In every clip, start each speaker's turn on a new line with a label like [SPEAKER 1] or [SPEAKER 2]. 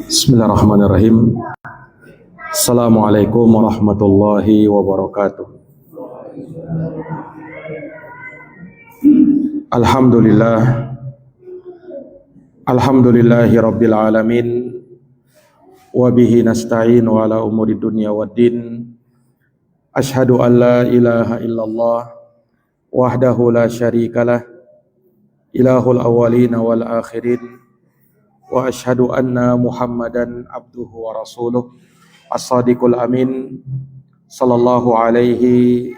[SPEAKER 1] Bismillahirrahmanirrahim. Assalamualaikum warahmatullahi wabarakatuh. Alhamdulillahi rabbil alamin. Wabihi nasta'in wa ala umuri dunya waddin. Ashhadu an la ilaha illallah wahdahu la syarikalah, ilahul awwalin wal akhirin. Wa ashhadu anna Muhammadan abduhu wa rasuluh as-sadiqul amin sallallahu alaihi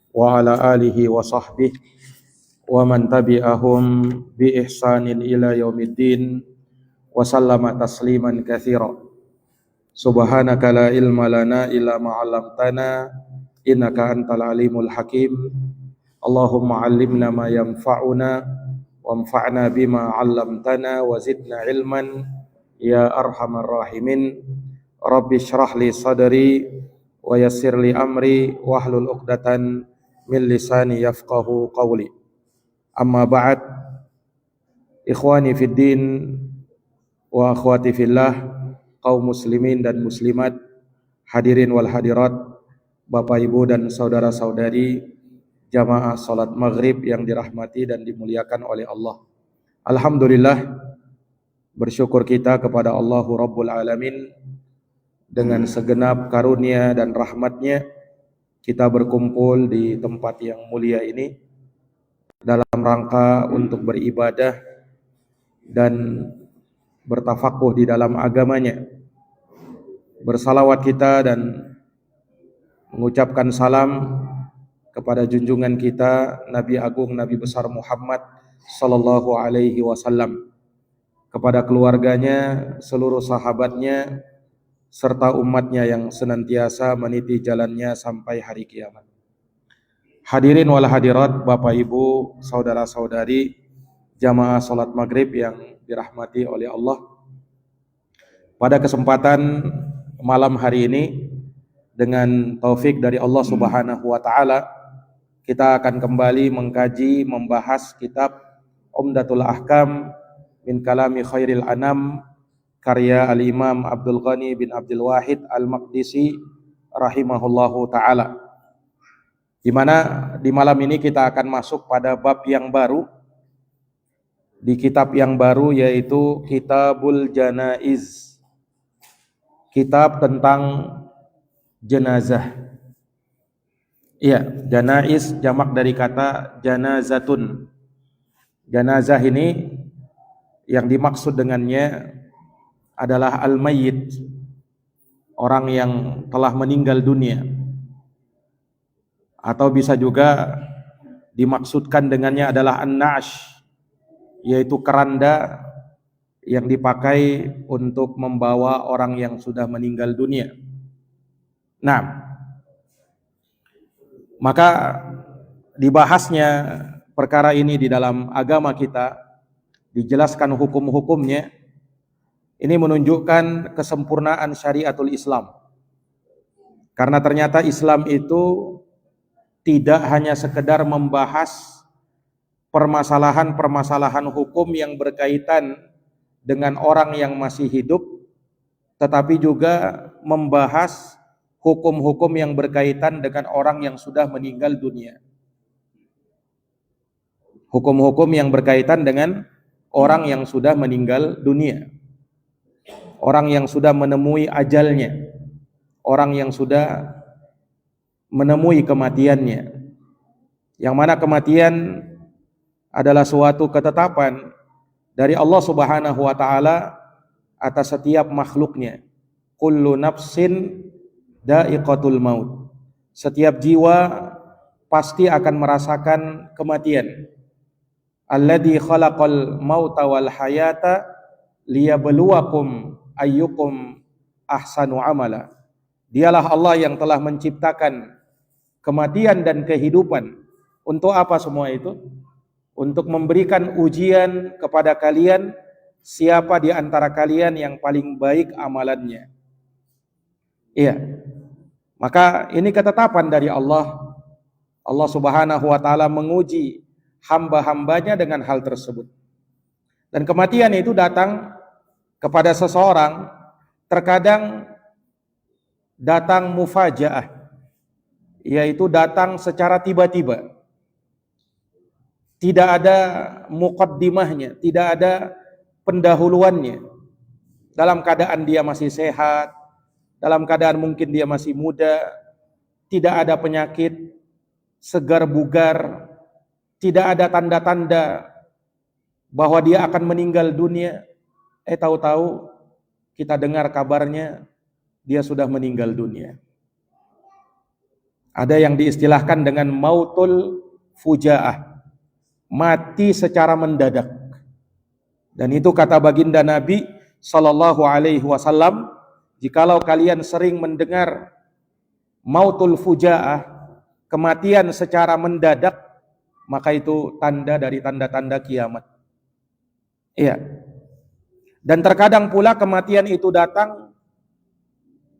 [SPEAKER 1] wa ala alihi wa sahbihi wa man tabi'ahum bi ihsanin ila yaumiddin wa sallama tasliman katsira. Subhanaka la ilma lana illa ma 'allamtana innaka antal alimul hakim. Allahumma 'allimna ma yanfa'una wanfa'na bima 'allamtana wa zidna ilman ya arhamar rahimin. Rabbi shrah li sadri wa yassir li amri wahlul 'uqdatan min lisani yafqahu qawli. Amma ba'd. Ikhwani fid din wa akhwati fillah, kaum muslimin dan muslimat, hadirin wal hadirat, Bapak Ibu dan saudara-saudari jamaah salat maghrib yang dirahmati dan dimuliakan oleh Allah. Alhamdulillah, bersyukur kita kepada Allahu Rabbul Alamin. Dengan segenap karunia dan rahmatnya kita berkumpul di tempat yang mulia ini dalam rangka untuk beribadah dan bertafakuh di dalam agamanya. Bersalawat kita dan mengucapkan salam kepada junjungan kita Nabi Agung, Nabi besar Muhammad sallallahu alaihi wasallam, kepada keluarganya, seluruh sahabatnya, serta umatnya yang senantiasa meniti jalannya sampai hari kiamat. Hadirin wal hadirat, Bapak Ibu, saudara-saudari, jamaah salat maghrib yang dirahmati oleh Allah. Pada kesempatan malam hari ini, dengan taufik dari Allah Subhanahu wa taala, kita akan kembali mengkaji, membahas kitab Umdatul Ahkam min kalami khairil anam, karya Al-Imam Abdul Ghani bin Abdul Wahid Al-Maqdisi rahimahullahu ta'ala. Di mana di malam ini kita akan masuk pada bab yang baru, di kitab yang baru, yaitu Kitabul Janaiz, kitab tentang jenazah. Iya, janaiz jamak dari kata janazatun. Janazah ini yang dimaksud dengannya adalah al-mayyit, orang yang telah meninggal dunia. Atau bisa juga dimaksudkan dengannya adalah an-nash, yaitu keranda yang dipakai untuk membawa orang yang sudah meninggal dunia. Nah, maka dibahasnya perkara ini di dalam agama kita, dijelaskan hukum-hukumnya. Ini menunjukkan kesempurnaan syariatul Islam. Karena ternyata Islam itu tidak hanya sekedar membahas permasalahan-permasalahan hukum yang berkaitan dengan orang yang masih hidup, tetapi juga membahas hukum-hukum yang berkaitan dengan orang yang sudah meninggal dunia. Hukum-hukum yang berkaitan dengan orang yang sudah meninggal dunia. Orang yang sudah menemui ajalnya. Orang yang sudah menemui kematiannya. Yang mana kematian adalah suatu ketetapan dari Allah Subhanahu wa taala atas setiap makhluknya. Kullu nafsin da'iqatul maut. Setiap jiwa pasti akan merasakan kematian. Alladzi khalaqal mauta wal hayata liyabluwakum ayyukum ahsanu amala. Dialah Allah yang telah menciptakan kematian dan kehidupan. Untuk apa semua itu? Untuk memberikan ujian kepada kalian siapa di antara kalian yang paling baik amalannya. Iya. Maka ini ketetapan dari Allah. Allah Subhanahu wa taala menguji hamba-hambanya dengan hal tersebut. Dan kematian itu datang kepada seseorang terkadang datang mufajaah, yaitu datang secara tiba-tiba. Tidak ada muqaddimahnya, tidak ada pendahuluannya. Dalam keadaan dia masih sehat, dalam keadaan mungkin dia masih muda, tidak ada penyakit, segar bugar, tidak ada tanda-tanda bahwa dia akan meninggal dunia. Tahu-tahu kita dengar kabarnya dia sudah meninggal dunia. Ada yang diistilahkan dengan mautul fujaah, mati secara mendadak. Dan itu kata baginda Nabi sallallahu alaihi wasallam, jikalau kalian sering mendengar mautul fujaah, kematian secara mendadak, maka itu tanda dari tanda-tanda kiamat. Iya. Dan terkadang pula kematian itu datang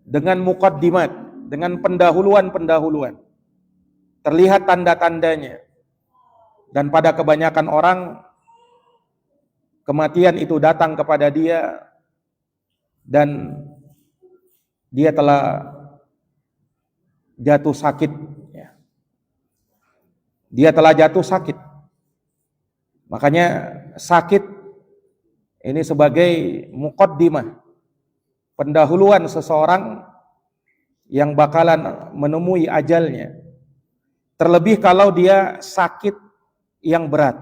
[SPEAKER 1] dengan muqaddimat, dengan pendahuluan-pendahuluan. Terlihat tanda-tandanya. Dan pada kebanyakan orang kematian itu datang kepada dia dan dia telah jatuh sakit. Dia telah jatuh sakit. Makanya sakit ini sebagai muqaddimah, pendahuluan seseorang yang bakalan menemui ajalnya. Terlebih kalau dia sakit yang berat,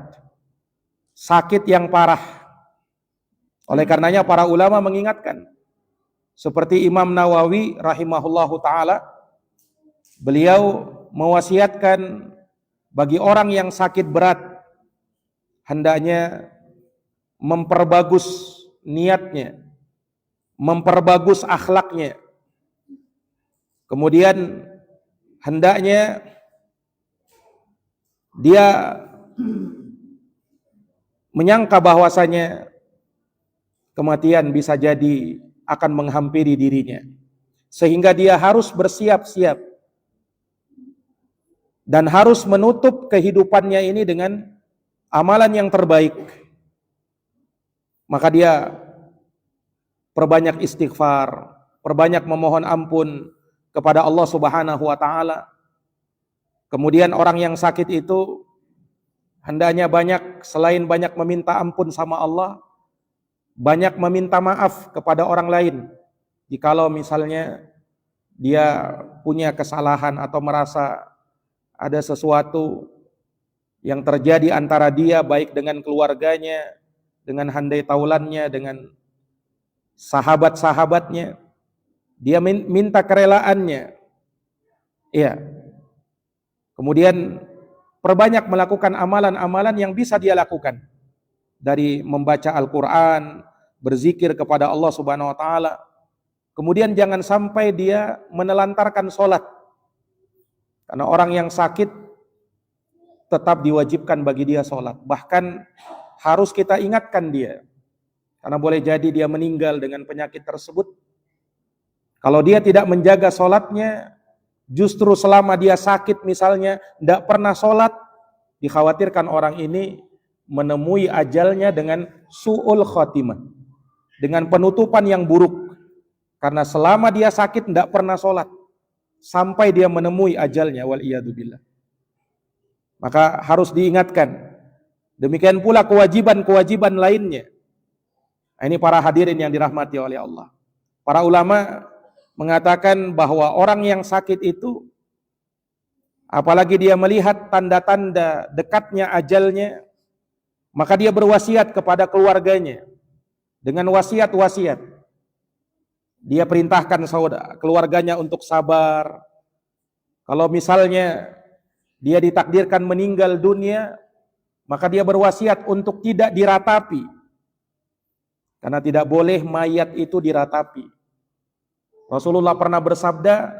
[SPEAKER 1] sakit yang parah. Oleh karenanya para ulama mengingatkan, seperti Imam Nawawi rahimahullahu taala, beliau mewasiatkan bagi orang yang sakit berat hendaknya memperbagus niatnya, memperbagus akhlaknya. Kemudian hendaknya dia menyangka bahwasanya kematian bisa jadi akan menghampiri dirinya, sehingga dia harus bersiap-siap dan harus menutup kehidupannya ini dengan amalan yang terbaik. Maka dia perbanyak istighfar, perbanyak memohon ampun kepada Allah Subhanahu wa taala. Kemudian orang yang sakit itu hendaknya selain banyak meminta ampun sama Allah, banyak meminta maaf kepada orang lain. Jikalau misalnya dia punya kesalahan atau merasa ada sesuatu yang terjadi antara dia baik dengan keluarganya, dengan handai taulannya, dengan sahabat-sahabatnya, dia minta kerelaannya. Iya. Kemudian perbanyak melakukan amalan-amalan yang bisa dia lakukan, dari membaca Al-Quran, berzikir kepada Allah Subhanahu wa taala. Kemudian jangan sampai dia menelantarkan sholat, karena orang yang sakit tetap diwajibkan bagi dia sholat. Bahkan harus kita ingatkan dia, karena boleh jadi dia meninggal dengan penyakit tersebut. Kalau dia tidak menjaga sholatnya, justru selama dia sakit misalnya tidak pernah sholat, dikhawatirkan orang ini menemui ajalnya dengan su'ul khotimah, dengan penutupan yang buruk. Karena selama dia sakit tidak pernah sholat, sampai dia menemui ajalnya, waliyadzubillah. Maka harus diingatkan. Demikian pula kewajiban-kewajiban lainnya. Ini para hadirin yang dirahmati oleh Allah. Para ulama mengatakan bahwa orang yang sakit itu, apalagi dia melihat tanda-tanda dekatnya ajalnya, maka dia berwasiat kepada keluarganya dengan wasiat-wasiat. Dia perintahkan keluarganya untuk sabar. Kalau misalnya dia ditakdirkan meninggal dunia, maka dia berwasiat untuk tidak diratapi, karena tidak boleh mayat itu diratapi. Rasulullah pernah bersabda,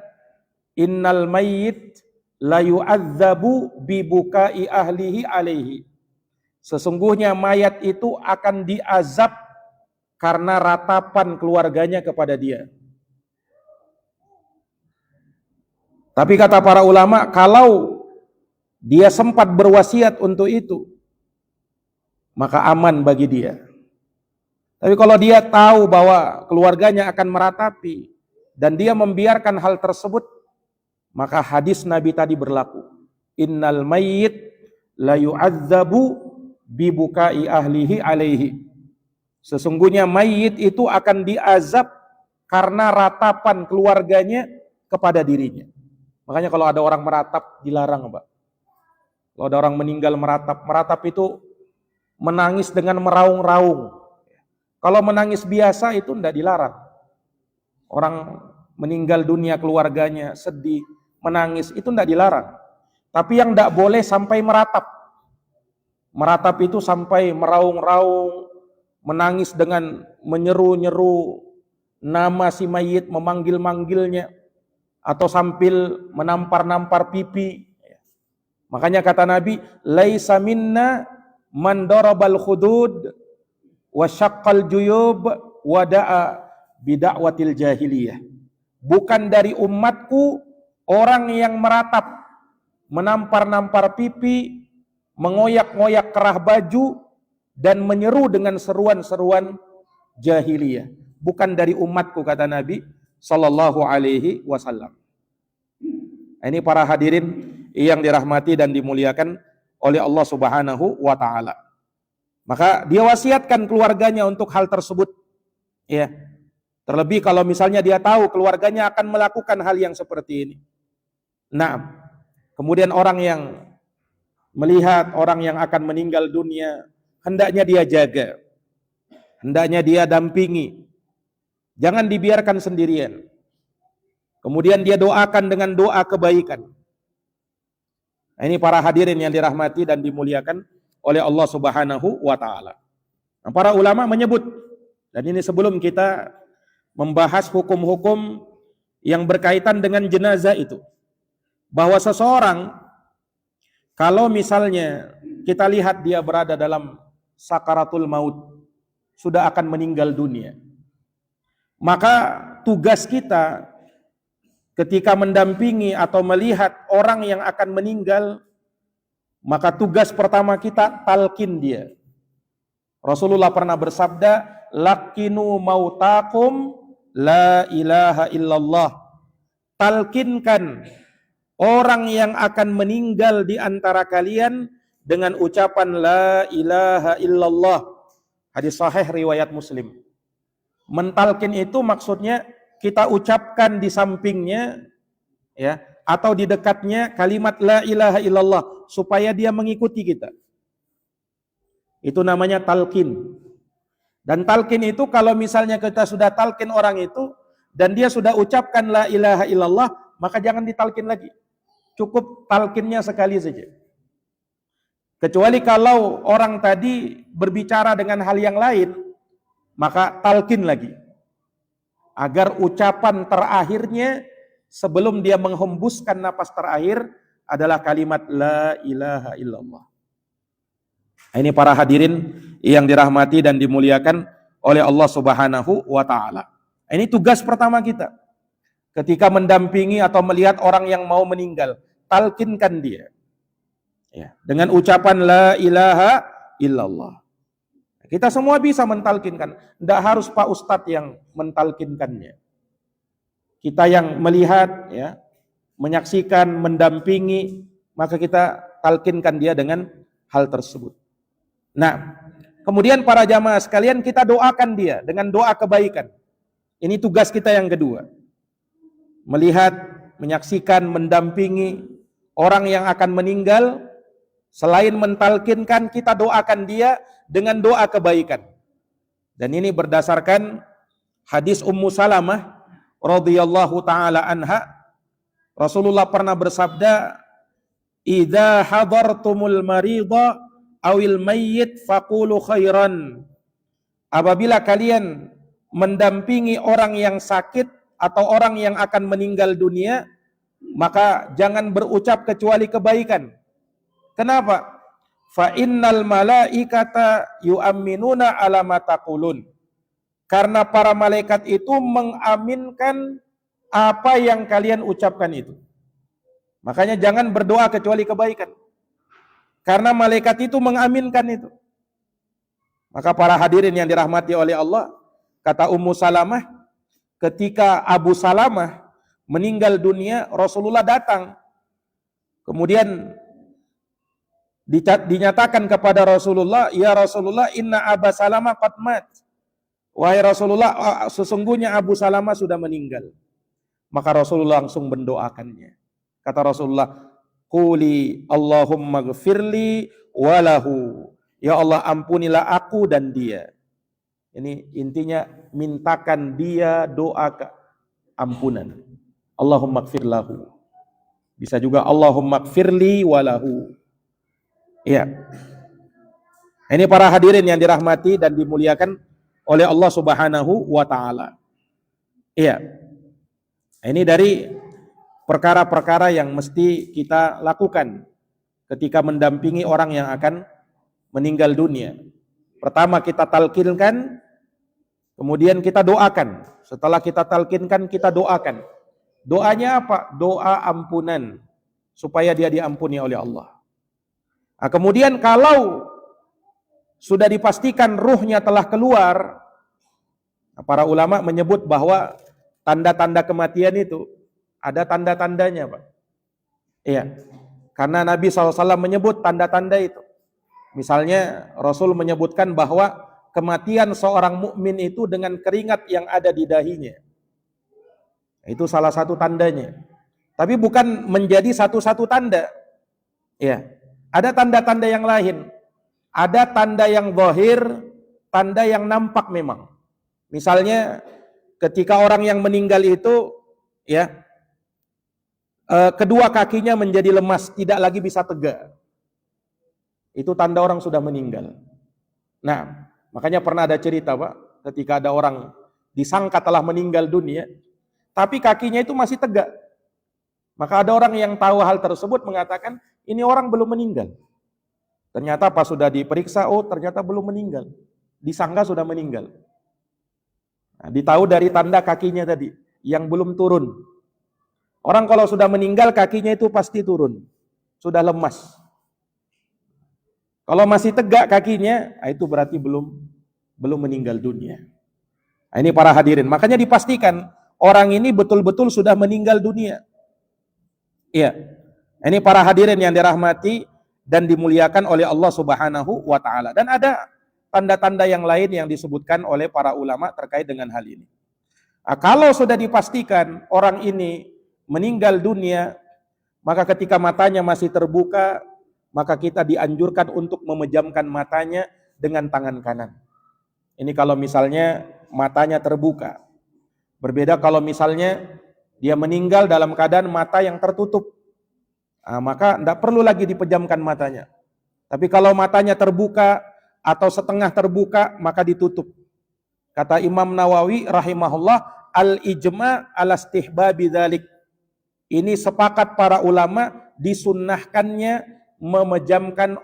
[SPEAKER 1] innal mayyit la yu'adzabu bi bukai ahlihi alaihi. Sesungguhnya mayat itu akan diazab karena ratapan keluarganya kepada dia. Tapi kata para ulama, kalau dia sempat berwasiat untuk itu, maka aman bagi dia. Tapi kalau dia tahu bahwa keluarganya akan meratapi dan dia membiarkan hal tersebut, maka hadis Nabi tadi berlaku. Innal mayyit la yu'adzabu bibukai ahlihi alaihi. Sesungguhnya mayit itu akan diazab karena ratapan keluarganya kepada dirinya. Makanya kalau ada orang meratap dilarang, Pak. Kalau ada orang meninggal meratap itu menangis dengan meraung-raung. Kalau menangis biasa itu tidak dilarang. Orang meninggal dunia keluarganya sedih, menangis itu tidak dilarang. Tapi yang tidak boleh sampai meratap. Meratap itu sampai meraung-raung, menangis dengan menyeru-nyeru nama si mayit, memanggil-manggilnya, atau sambil menampar-nampar pipi. Makanya kata Nabi, laisa minna man darabal khudud wa syaqqal juyub wa da'a bida'watil jahiliyah. Bukan dari umatku orang yang meratap, menampar-nampar pipi, mengoyak-ngoyak kerah baju, dan menyeru dengan seruan-seruan jahiliyah. Bukan dari umatku, kata Nabi sallallahu alaihi wasallam. Ini para hadirin yang dirahmati dan dimuliakan oleh Allah Subhanahu wa taala. Maka dia wasiatkan keluarganya untuk hal tersebut. Ya. Terlebih kalau misalnya dia tahu keluarganya akan melakukan hal yang seperti ini. Nah, kemudian orang yang melihat orang yang akan meninggal dunia, hendaknya dia jaga. Hendaknya dia dampingi. Jangan dibiarkan sendirian. Kemudian dia doakan dengan doa kebaikan. Nah, ini para hadirin yang dirahmati dan dimuliakan oleh Allah Subhanahu wa taala. Nah, para ulama menyebut, dan ini sebelum kita membahas hukum-hukum yang berkaitan dengan jenazah itu, bahwa seseorang kalau misalnya kita lihat dia berada dalam sakaratul maut, sudah akan meninggal dunia, maka tugas kita ketika mendampingi atau melihat orang yang akan meninggal, maka tugas pertama kita talqin dia. Rasulullah pernah bersabda, laqinu mautakum la ilaha illallah. Talqinkan orang yang akan meninggal di antara kalian dengan ucapan la ilaha illallah. Hadis sahih riwayat Muslim. Mentalkin itu maksudnya kita ucapkan di sampingnya, ya, atau di dekatnya kalimat la ilaha illallah supaya dia mengikuti kita. Itu namanya talqin. Dan talqin itu kalau misalnya kita sudah talqin orang itu dan dia sudah ucapkan la ilaha illallah, maka jangan ditalqin lagi. Cukup talqinnya sekali saja. Kecuali kalau orang tadi berbicara dengan hal yang lain, maka talqin lagi. Agar ucapan terakhirnya sebelum dia menghembuskan napas terakhir adalah kalimat la ilaha illallah. Ini para hadirin yang dirahmati dan dimuliakan oleh Allah Subhanahu wa taala. Ini tugas pertama kita. Ketika mendampingi atau melihat orang yang mau meninggal, talqinkan dia. Ya, dengan ucapan la ilaha illallah. Kita semua bisa mentalkinkan. Tidak harus Pak Ustadz yang mentalkinkannya. Kita yang melihat, ya, menyaksikan, mendampingi, maka kita talkinkan dia dengan hal tersebut. Nah, kemudian para jamaah sekalian, kita doakan dia dengan doa kebaikan. Ini tugas kita yang kedua. Melihat, menyaksikan, mendampingi orang yang akan meninggal, selain mentalkinkan, kita doakan dia dengan doa kebaikan. Dan ini berdasarkan hadis Ummu Salamah radhiyallahu taala anha. Rasulullah pernah bersabda, "Idza hadartumul marida awil mayyit faqulu khairan." Apabila kalian mendampingi orang yang sakit atau orang yang akan meninggal dunia, maka jangan berucap kecuali kebaikan. Kenapa? Fa innal malaikata yu'minuna ala ma taqulun. Karena para malaikat itu mengaminkan apa yang kalian ucapkan itu. Makanya jangan berdoa kecuali kebaikan. Karena malaikat itu mengaminkan itu. Maka para hadirin yang dirahmati oleh Allah, kata Ummu Salamah, ketika Abu Salamah meninggal dunia, Rasulullah datang. Kemudian dinyatakan kepada Rasulullah, ya Rasulullah, inna Aba Salamah qad mat. Wahai Rasulullah, sesungguhnya Abu Salamah sudah meninggal. Maka Rasulullah langsung mendoakannya. Kata Rasulullah, quli Allahumma gfirli walahu. Ya Allah, ampunilah aku dan dia. Ini intinya, mintakan dia doa ampunan. Allahumma gfir lahu. Bisa juga Allahumma gfirli walahu. Ya. Ini para hadirin yang dirahmati dan dimuliakan oleh Allah Subhanahu wa taala. Iya. Ini dari perkara-perkara yang mesti kita lakukan ketika mendampingi orang yang akan meninggal dunia. Pertama kita talqinkan, kemudian kita doakan. Setelah kita talqinkan, kita doakan. Doanya apa? Doa ampunan supaya dia diampuni oleh Allah. Nah, kemudian kalau sudah dipastikan ruhnya telah keluar, para ulama menyebut bahwa tanda-tanda kematian itu ada tanda-tandanya, Pak. Iya. Karena Nabi SAW menyebut tanda-tanda itu. Misalnya Rasul menyebutkan bahwa kematian seorang mukmin itu dengan keringat yang ada di dahinya. Itu salah satu tandanya. Tapi bukan menjadi satu-satu tanda. Iya. Ada tanda-tanda yang lain. Ada tanda yang zahir, tanda yang nampak memang. Misalnya ketika orang yang meninggal itu ya kedua kakinya menjadi lemas, tidak lagi bisa tegak. Itu tanda orang sudah meninggal. Nah, makanya pernah ada cerita, Pak, ketika ada orang disangka telah meninggal dunia, tapi kakinya itu masih tegak. Maka ada orang yang tahu hal tersebut mengatakan, ini orang belum meninggal. Ternyata pas sudah diperiksa, oh ternyata belum meninggal. Disangka sudah meninggal. Nah, ditahu dari tanda kakinya tadi, yang belum turun. Orang kalau sudah meninggal, kakinya itu pasti turun. Sudah lemas. Kalau masih tegak kakinya, itu berarti belum meninggal dunia. Nah, ini para hadirin. Makanya dipastikan, orang ini betul-betul sudah meninggal dunia. Iya. Ini para hadirin yang dirahmati dan dimuliakan oleh Allah Subhanahu wa taala. Dan ada tanda-tanda yang lain yang disebutkan oleh para ulama terkait dengan hal ini. Nah, kalau sudah dipastikan orang ini meninggal dunia, maka ketika matanya masih terbuka, maka kita dianjurkan untuk memejamkan matanya dengan tangan kanan. Ini kalau misalnya matanya terbuka. Berbeda kalau misalnya dia meninggal dalam keadaan mata yang tertutup. Nah, maka tidak perlu lagi dipejamkan matanya. Tapi kalau matanya terbuka atau setengah terbuka, maka ditutup. Kata Imam Nawawi rahimahullah, al-ijma' ala istihbabi dzalik. Ini sepakat para ulama disunnahkannya memejamkan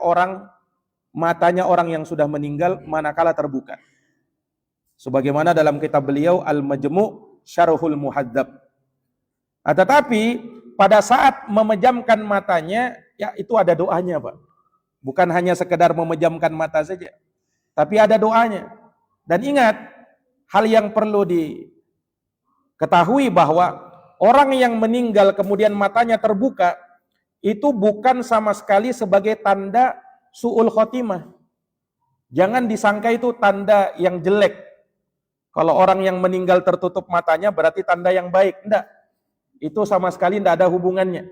[SPEAKER 1] matanya orang yang sudah meninggal manakala terbuka. Sebagaimana dalam kitab beliau Al-Majmu' Syarhul Muhadzab. Nah, tetapi pada saat memejamkan matanya, ya itu ada doanya, Pak. Bukan hanya sekedar memejamkan mata saja, tapi ada doanya. Dan ingat, hal yang perlu diketahui bahwa orang yang meninggal kemudian matanya terbuka, itu bukan sama sekali sebagai tanda su'ul khotimah. Jangan disangka itu tanda yang jelek. Kalau orang yang meninggal tertutup matanya berarti tanda yang baik. Enggak. Itu sama sekali tidak ada hubungannya.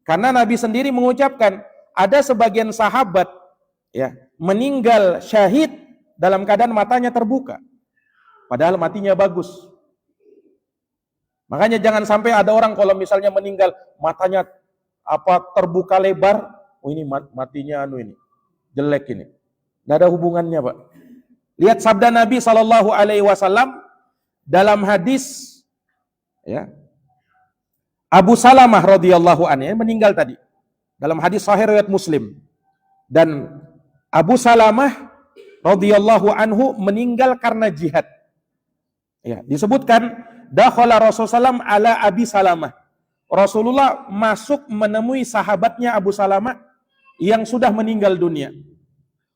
[SPEAKER 1] Karena Nabi sendiri mengucapkan, ada sebagian sahabat ya meninggal syahid dalam keadaan matanya terbuka. Padahal matinya bagus. Makanya jangan sampai ada orang kalau misalnya meninggal matanya terbuka lebar, oh ini matinya ini jelek ini. Tidak ada hubungannya, Pak. Lihat sabda Nabi SAW dalam hadis ya. Abu Salamah radhiyallahu anhu meninggal tadi. Dalam hadis sahih riwayat Muslim. Dan Abu Salamah radhiyallahu anhu meninggal karena jihad. Ya, disebutkan dakhala Rasulullah SAW ala Abi Salamah. Rasulullah masuk menemui sahabatnya Abu Salamah yang sudah meninggal dunia.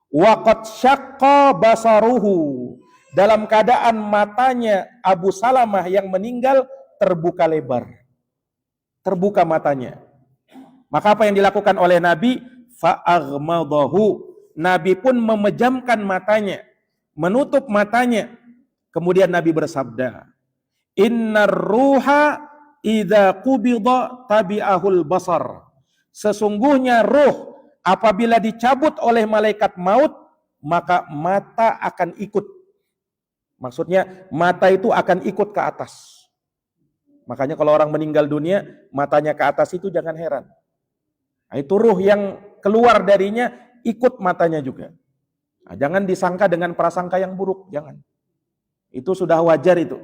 [SPEAKER 1] Wa qad syaqqa basaruhu. Dalam keadaan matanya Abu Salamah yang meninggal terbuka lebar. Terbuka matanya. Maka apa yang dilakukan oleh Nabi? Fa'aghmadahu. Nabi pun memejamkan matanya, menutup matanya. Kemudian Nabi bersabda, Innar ruha idza qubida tabi'ahul basar. Sesungguhnya ruh apabila dicabut oleh malaikat maut, maka mata akan ikut. Maksudnya mata itu akan ikut ke atas. Makanya kalau orang meninggal dunia, matanya ke atas itu jangan heran. Nah, itu ruh yang keluar darinya ikut matanya juga. Nah, jangan disangka dengan prasangka yang buruk, jangan. Itu sudah wajar itu.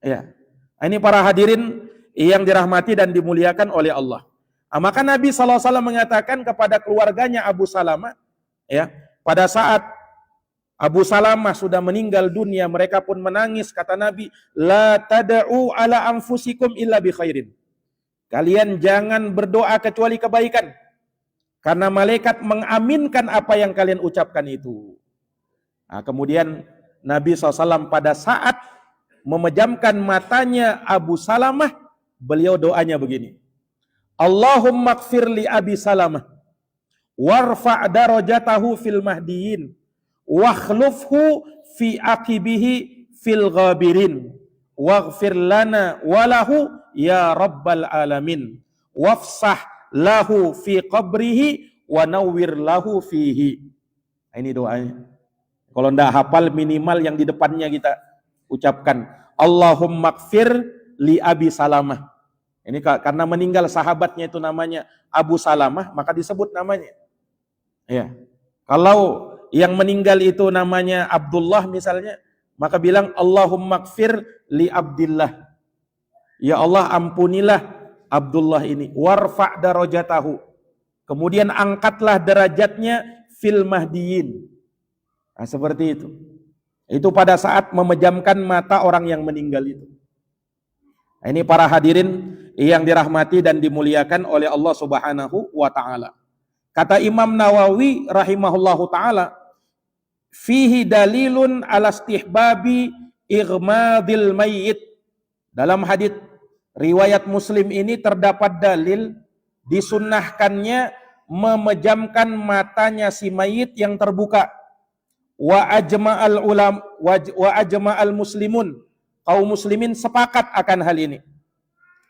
[SPEAKER 1] Ya. Ini para hadirin yang dirahmati dan dimuliakan oleh Allah. Nah, maka Nabi SAW mengatakan kepada keluarganya Abu Salamah, ya, pada saat Abu Salamah sudah meninggal dunia, mereka pun menangis. Kata Nabi, la tad'u ala anfusikum illa bi khairin. Kalian jangan berdoa kecuali kebaikan. Karena malaikat mengaminkan apa yang kalian ucapkan itu. Nah, kemudian Nabi SAW pada saat memejamkan matanya Abu Salamah, beliau doanya begini. Allahumma gfir li Abi Salamah warfa' darajatahu fil mahdiyin wakhlufhu fi aqibihi fil ghabirin waghfir lana walahu ya rabbal alamin wafsah lahu fi qabrihi wa nawwir lahu fihi. Ini doanya. Kalau tidak hafal, minimal yang di depannya kita ucapkan. Allahumma gfir li Abi Salamah. Ini karena meninggal sahabatnya itu namanya Abu Salamah, maka disebut namanya. Ya. Kalau yang meninggal itu namanya Abdullah misalnya, maka bilang Allahumma gfir li Abdillah. Ya Allah, ampunilah Abdullah ini. Warfa' darajatahu. Kemudian angkatlah derajatnya fil mahdiyin. Nah, seperti itu. Itu pada saat memejamkan mata orang yang meninggal itu. Nah, ini para hadirin yang dirahmati dan dimuliakan oleh Allah Subhanahu wa taala. Kata Imam Nawawi rahimahullahu taala, fihi dalilun ala istihbabi ighmadil mayyit. Dalam hadits riwayat Muslim ini terdapat dalil disunnahkannya memejamkan matanya si mayit yang terbuka. Wa ajma'al muslimun, kaum muslimin sepakat akan hal ini.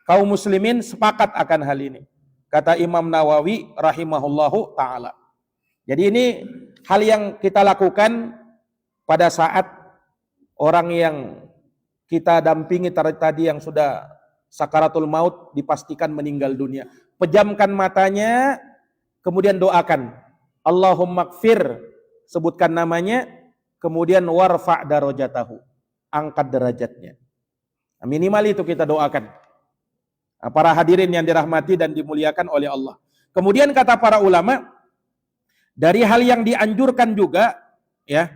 [SPEAKER 1] Kaum muslimin sepakat akan hal ini. Kata Imam Nawawi rahimahullahu taala. Jadi ini hal yang kita lakukan pada saat orang yang kita dampingi tadi yang sudah sakaratul maut dipastikan meninggal dunia. Pejamkan matanya, kemudian doakan. Allahumma gfir, sebutkan namanya, kemudian warfa' darajatahu, angkat derajatnya. Nah, minimal itu kita doakan. Nah, para hadirin yang dirahmati dan dimuliakan oleh Allah. Kemudian kata para ulama, dari hal yang dianjurkan juga, ya,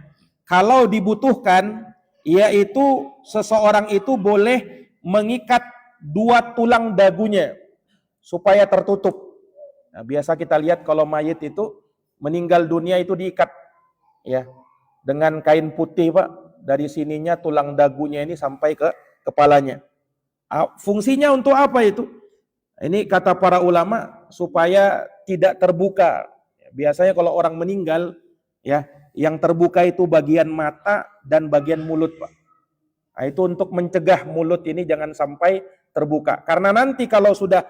[SPEAKER 1] kalau dibutuhkan, yaitu seseorang itu boleh mengikat dua tulang dagunya supaya tertutup. Nah, biasa kita lihat kalau mayit itu meninggal dunia itu diikat, ya, dengan kain putih, Pak. Dari sininya tulang dagunya ini sampai ke kepalanya. Fungsinya untuk apa itu? Ini kata para ulama supaya tidak terbuka. Biasanya kalau orang meninggal, ya, yang terbuka itu bagian mata dan bagian mulut, Pak. Nah, itu untuk mencegah mulut ini jangan sampai terbuka. Karena nanti kalau sudah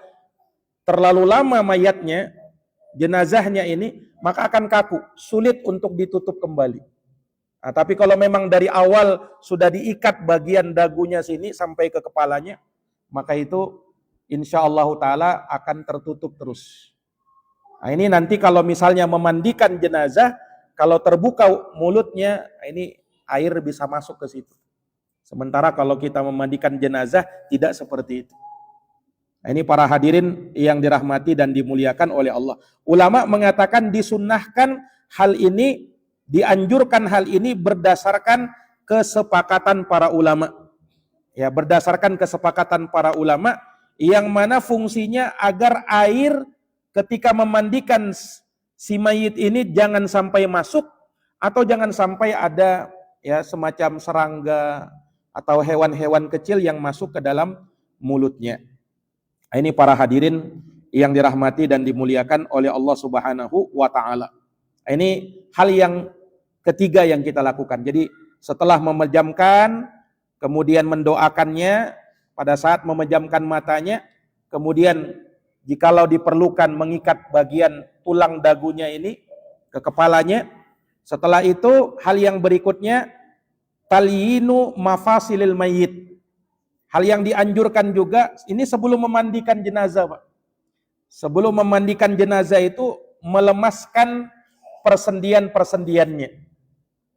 [SPEAKER 1] terlalu lama mayatnya, jenazahnya ini, maka akan kaku, sulit untuk ditutup kembali. Nah, tapi kalau memang dari awal sudah diikat bagian dagunya sini sampai ke kepalanya, maka itu insya Allah Ta'ala akan tertutup terus. Nah, ini nanti kalau misalnya memandikan jenazah, kalau terbuka mulutnya, ini air bisa masuk ke situ. Sementara kalau kita memandikan jenazah, tidak seperti itu. Nah, ini para hadirin yang dirahmati dan dimuliakan oleh Allah. Ulama mengatakan disunnahkan hal ini, dianjurkan hal ini berdasarkan kesepakatan para ulama. Ya, berdasarkan kesepakatan para ulama yang mana fungsinya agar air ketika memandikan si mayit ini jangan sampai masuk atau jangan sampai ada ya semacam serangga atau hewan-hewan kecil yang masuk ke dalam mulutnya. Ini para hadirin yang dirahmati dan dimuliakan oleh Allah Subhanahu wa taala. Ini hal yang ketiga yang kita lakukan. Jadi setelah memejamkan, kemudian mendoakannya pada saat memejamkan matanya, kemudian jikalau diperlukan mengikat bagian tulang dagunya ini ke kepalanya. Setelah itu hal yang berikutnya talyinu mafasilil mayyit. Hal yang dianjurkan juga ini sebelum memandikan jenazah, Pak. Sebelum memandikan jenazah itu melemaskan persendian-persendiannya.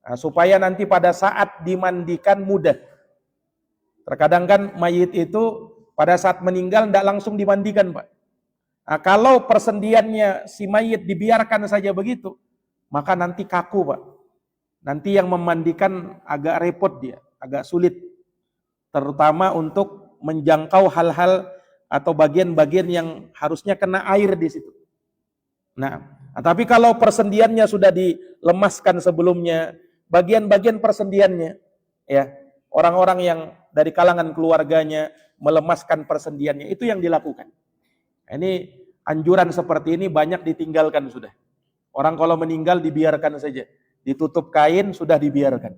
[SPEAKER 1] Nah, supaya nanti pada saat dimandikan mudah. Terkadang kan mayit itu pada saat meninggal tidak langsung dimandikan, Pak. Nah, kalau persendiannya si mayit dibiarkan saja begitu, maka nanti kaku, Pak. Nanti yang memandikan agak repot dia, agak sulit. Terutama untuk menjangkau hal-hal atau bagian-bagian yang harusnya kena air di situ. Nah, tapi kalau persendiannya sudah dilemaskan sebelumnya, bagian-bagian persendiannya, ya orang-orang yang dari kalangan keluarganya melemaskan persendiannya, itu yang dilakukan. Ini anjuran seperti ini banyak ditinggalkan sudah. Orang kalau meninggal dibiarkan saja, ditutup kain sudah dibiarkan.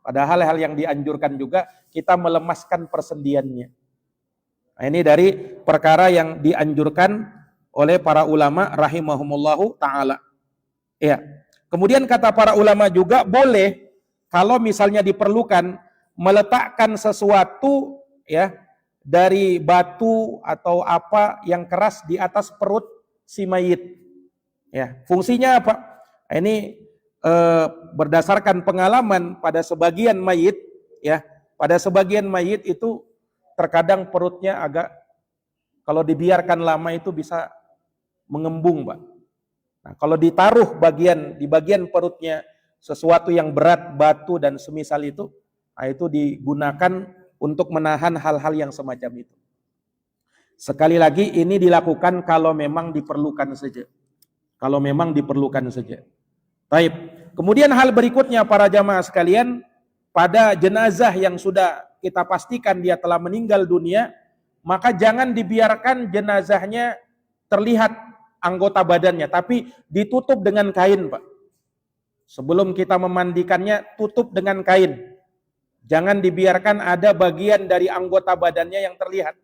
[SPEAKER 1] Padahal hal yang dianjurkan juga kita melemaskan persendiannya. Nah, ini dari perkara yang dianjurkan oleh para ulama rahimahumullahu ta'ala. Ya. Kemudian kata para ulama juga boleh kalau misalnya diperlukan meletakkan sesuatu ya dari batu atau apa yang keras di atas perut si mayit. Ya, fungsinya apa? Ini berdasarkan pengalaman pada sebagian mayit ya, pada sebagian mayit itu terkadang perutnya agak kalau dibiarkan lama itu bisa mengembung, Pak. Nah, kalau ditaruh di bagian perutnya sesuatu yang berat, batu dan semisal itu, nah itu digunakan untuk menahan hal-hal yang semacam itu. Sekali lagi ini dilakukan kalau memang diperlukan saja. Kalau memang diperlukan saja. Baik. Kemudian hal berikutnya para jamaah sekalian, pada jenazah yang sudah kita pastikan dia telah meninggal dunia, maka jangan dibiarkan jenazahnya terlihat anggota badannya, tapi ditutup dengan kain, Pak. Sebelum kita memandikannya, tutup dengan kain. Jangan dibiarkan ada bagian dari anggota badannya yang terlihat.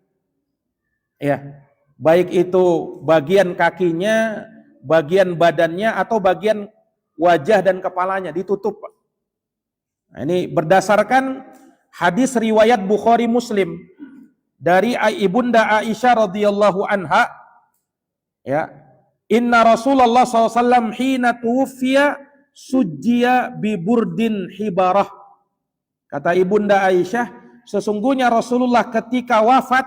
[SPEAKER 1] Ya, baik itu bagian kakinya, bagian badannya, atau bagian wajah dan kepalanya ditutup. Nah, ini berdasarkan hadis riwayat Bukhari Muslim dari Ibunda Aisyah radhiyallahu anha, ya, inna Rasulullah SAW hina tuwfiya sujjiya bi burdin hibarah. Kata Ibunda Aisyah, sesungguhnya Rasulullah ketika wafat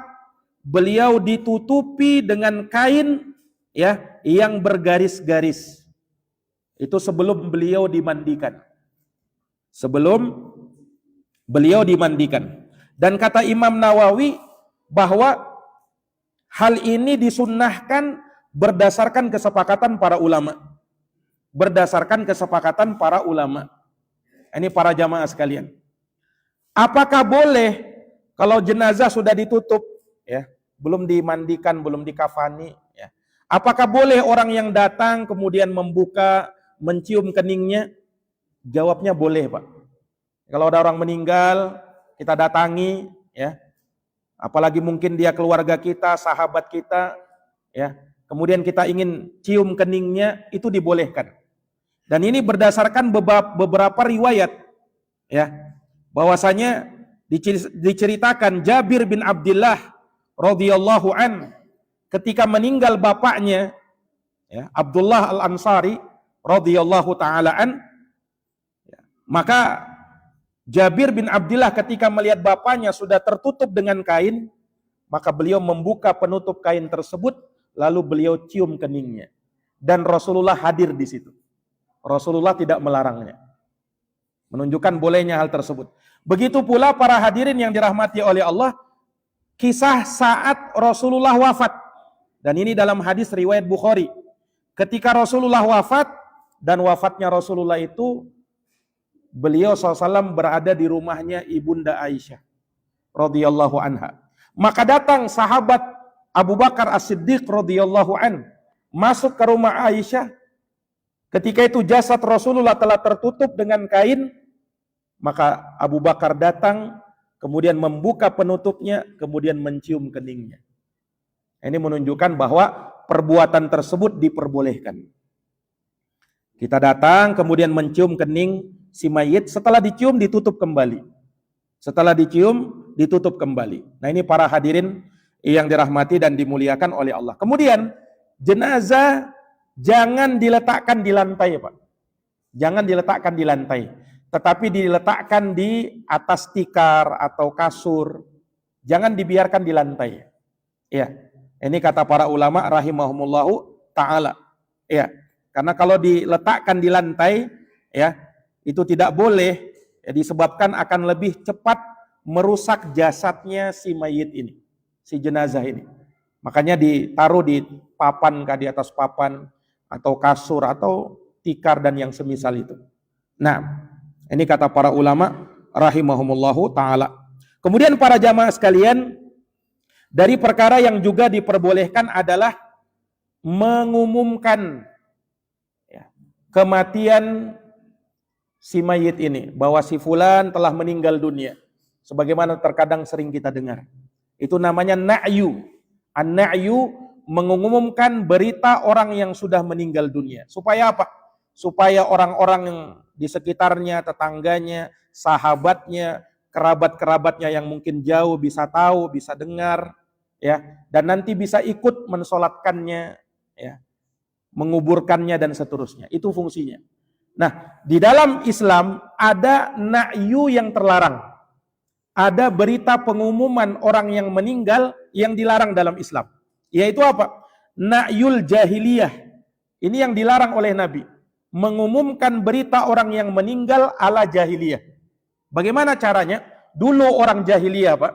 [SPEAKER 1] beliau ditutupi dengan kain ya yang bergaris-garis. Itu sebelum beliau dimandikan. Sebelum beliau dimandikan. Dan kata Imam Nawawi bahwa hal ini disunnahkan berdasarkan kesepakatan para ulama. Berdasarkan kesepakatan para ulama. Ini para jamaah sekalian. Apakah boleh kalau jenazah sudah ditutup, ya, belum dimandikan, belum dikafani, ya, apakah boleh orang yang datang kemudian membuka, mencium keningnya? Jawabnya boleh, Pak. Kalau ada orang meninggal, kita datangi, ya. Apalagi mungkin dia keluarga kita, sahabat kita, ya. Kemudian kita ingin cium keningnya, itu dibolehkan. Dan ini berdasarkan beberapa riwayat, ya. Bahwasanya diceritakan Jabir bin Abdullah radhiyallahu an ketika meninggal bapaknya, ya, Abdullah Al-Ansari radhiyallahu taala an, ya, maka Jabir bin Abdullah ketika melihat bapaknya sudah tertutup dengan kain, maka beliau membuka penutup kain tersebut lalu beliau cium keningnya dan Rasulullah hadir di situ. Rasulullah tidak melarangnya. Menunjukkan bolehnya hal tersebut. Begitu pula para hadirin yang dirahmati oleh Allah, kisah saat Rasulullah wafat. Dan ini dalam hadis riwayat Bukhari. Ketika Rasulullah wafat, dan wafatnya Rasulullah itu, beliau SAW berada di rumahnya Ibunda Aisyah radhiyallahu anha. Maka datang sahabat Abu Bakar As-Siddiq radhiyallahu an masuk ke rumah Aisyah. Ketika itu jasad Rasulullah telah tertutup dengan kain, maka Abu Bakar datang, kemudian membuka penutupnya, kemudian mencium keningnya. Ini menunjukkan bahwa perbuatan tersebut diperbolehkan. Kita datang, kemudian mencium kening si mayit, setelah dicium ditutup kembali. Setelah dicium ditutup kembali. Nah, ini para hadirin yang dirahmati dan dimuliakan oleh Allah. Kemudian jenazah jangan diletakkan di lantai, Pak. Jangan diletakkan di lantai, tetapi diletakkan di atas tikar atau kasur. Jangan dibiarkan di lantai. Ya, ini kata para ulama rahimahumullahu taala. Ya, karena kalau diletakkan di lantai, ya, itu tidak boleh, ya, disebabkan akan lebih cepat merusak jasadnya si mayit ini, si jenazah ini. Makanya ditaruh di papan, di atas papan atau kasur atau tikar dan yang semisal itu. Nah, ini kata para ulama rahimahumullahu taala. Kemudian para jamaah sekalian, dari perkara yang juga diperbolehkan adalah mengumumkan, ya, kematian si mayit ini, bahwa si fulan telah meninggal dunia. Sebagaimana terkadang sering kita dengar. Itu namanya na'yu. An-na'yu, mengumumkan berita orang yang sudah meninggal dunia. Supaya apa? Supaya orang-orang yang di sekitarnya, tetangganya, sahabatnya, kerabat-kerabatnya yang mungkin jauh bisa tahu, bisa dengar, ya, dan nanti bisa ikut mensolatkannya, ya, menguburkannya dan seterusnya. Itu fungsinya. Nah, di dalam Islam ada na'yu yang terlarang. Ada berita pengumuman orang yang meninggal yang dilarang dalam Islam. Yaitu apa? Na'yul jahiliyah. Ini yang dilarang oleh Nabi. Mengumumkan berita orang yang meninggal ala jahiliyah. Bagaimana caranya? Dulu orang jahiliyah, Pak,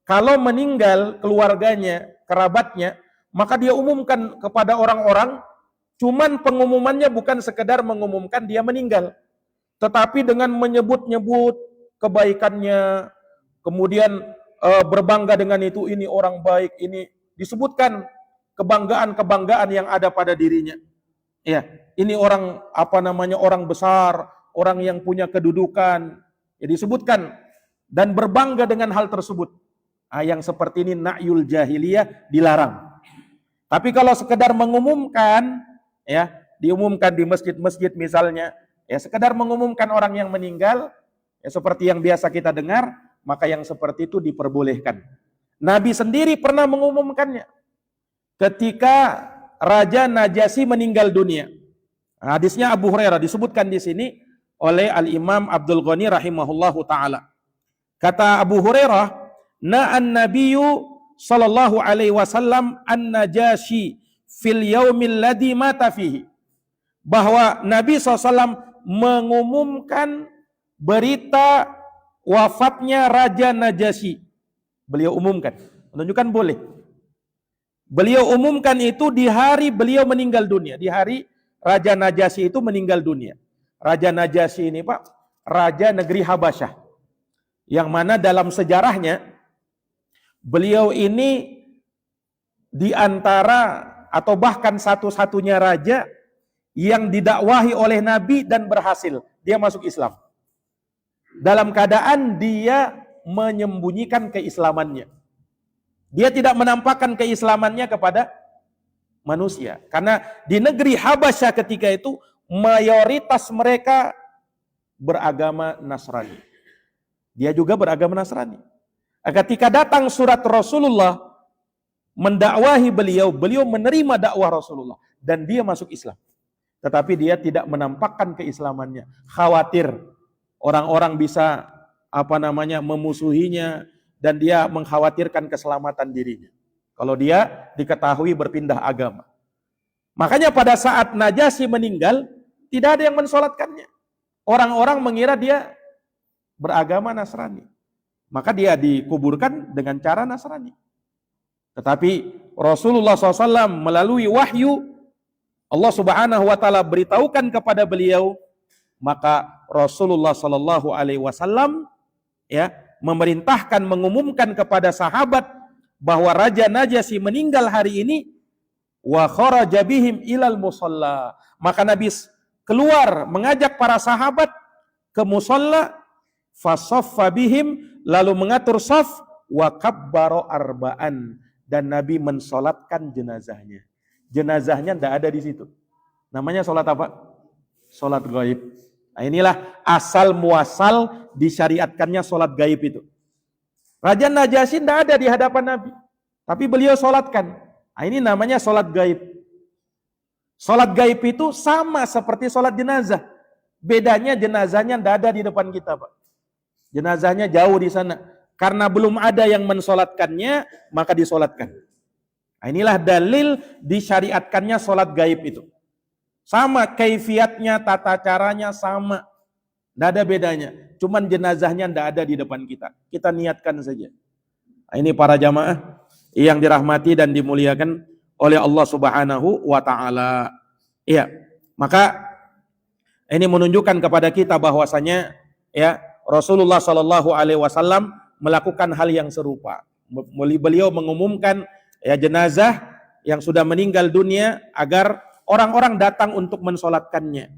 [SPEAKER 1] kalau meninggal keluarganya, kerabatnya, maka dia umumkan kepada orang-orang. Cuman pengumumannya bukan sekedar mengumumkan dia meninggal, tetapi dengan menyebut-nyebut kebaikannya, kemudian berbangga dengan itu, ini orang baik, ini disebutkan kebanggaan-kebanggaan yang ada pada dirinya. Ya, ini orang orang besar, orang yang punya kedudukan, ya, disebutkan dan berbangga dengan hal tersebut. Nah, yang seperti ini na'yul jahiliyah dilarang. Tapi kalau sekedar mengumumkan, ya, diumumkan di masjid-masjid misalnya, ya, sekedar mengumumkan orang yang meninggal, ya, seperti yang biasa kita dengar, maka yang seperti itu diperbolehkan. Nabi sendiri pernah mengumumkannya ketika Raja Najasyi meninggal dunia. Hadisnya Abu Hurairah disebutkan di sini oleh Al-Imam Abdul Ghani rahimahullahu taala. Kata Abu Hurairah, "Na'an Nabiyyu sallallahu alaihi wasallam an-Najasyi fil yaumil ladzi mata fihi." Bahwa Nabi SAW mengumumkan berita wafatnya Raja Najasyi. Beliau umumkan, menunjukkan boleh. Beliau umumkan itu di hari beliau meninggal dunia, di hari Raja Najasyi itu meninggal dunia. Raja Najasyi ini, Pak, raja negeri Habasyah, yang mana dalam sejarahnya beliau ini di antara atau bahkan satu-satunya raja yang didakwahi oleh Nabi dan berhasil. Dia masuk Islam. Dalam keadaan dia menyembunyikan keislamannya. Dia tidak menampakkan keislamannya kepada manusia. Karena di negeri Habasyah ketika itu mayoritas mereka beragama Nasrani. Dia juga beragama Nasrani. Ketika datang surat Rasulullah mendakwahi beliau, beliau menerima dakwah Rasulullah dan dia masuk Islam. Tetapi dia tidak menampakkan keislamannya. Khawatir orang-orang bisa memusuhinya dan dia mengkhawatirkan keselamatan dirinya kalau dia diketahui berpindah agama. Makanya pada saat Najasyi meninggal, tidak ada yang mensolatkannya. Orang-orang mengira dia beragama Nasrani. Maka dia dikuburkan dengan cara Nasrani. Tetapi Rasulullah SAW melalui wahyu, Allah Subhanahu wa Ta'ala beritahukan kepada beliau, maka Rasulullah SAW ya memerintahkan, mengumumkan kepada sahabat bahwa Raja Najasyi meninggal hari ini, wa kharaja bihim ilal musalla. Maka Nabi keluar mengajak para sahabat ke musalla, fasaffa bihim, lalu mengatur saf, wa kabbaro arba'an, dan Nabi mensolatkan jenazahnya. Jenazahnya tidak ada di situ. Namanya solat apa? Solat gaib. Nah, inilah asal muasal disyariatkannya solat gaib itu. Raja Najasyi tidak ada di hadapan Nabi, tapi beliau solatkan. Nah, ini namanya solat gaib. Solat gaib itu sama seperti solat jenazah. Bedanya jenazahnya tidak ada di depan kita, Pak. Jenazahnya jauh di sana. Karena belum ada yang mensolatkannya, maka disolatkan. Nah, inilah dalil disyariatkannya solat gaib itu. Sama kaifiatnya, tata caranya sama. Tidak ada bedanya. Cuman jenazahnya tidak ada di depan kita. Kita niatkan saja. Nah, ini para jamaah yang dirahmati dan dimuliakan oleh Allah Subhanahu wa Ta'ala. Iya, maka ini menunjukkan kepada kita bahwasanya ya Rasulullah Shallallahu Alaihi Wasallam melakukan hal yang serupa. Beliau mengumumkan ya jenazah yang sudah meninggal dunia agar orang-orang datang untuk mensolatkannya.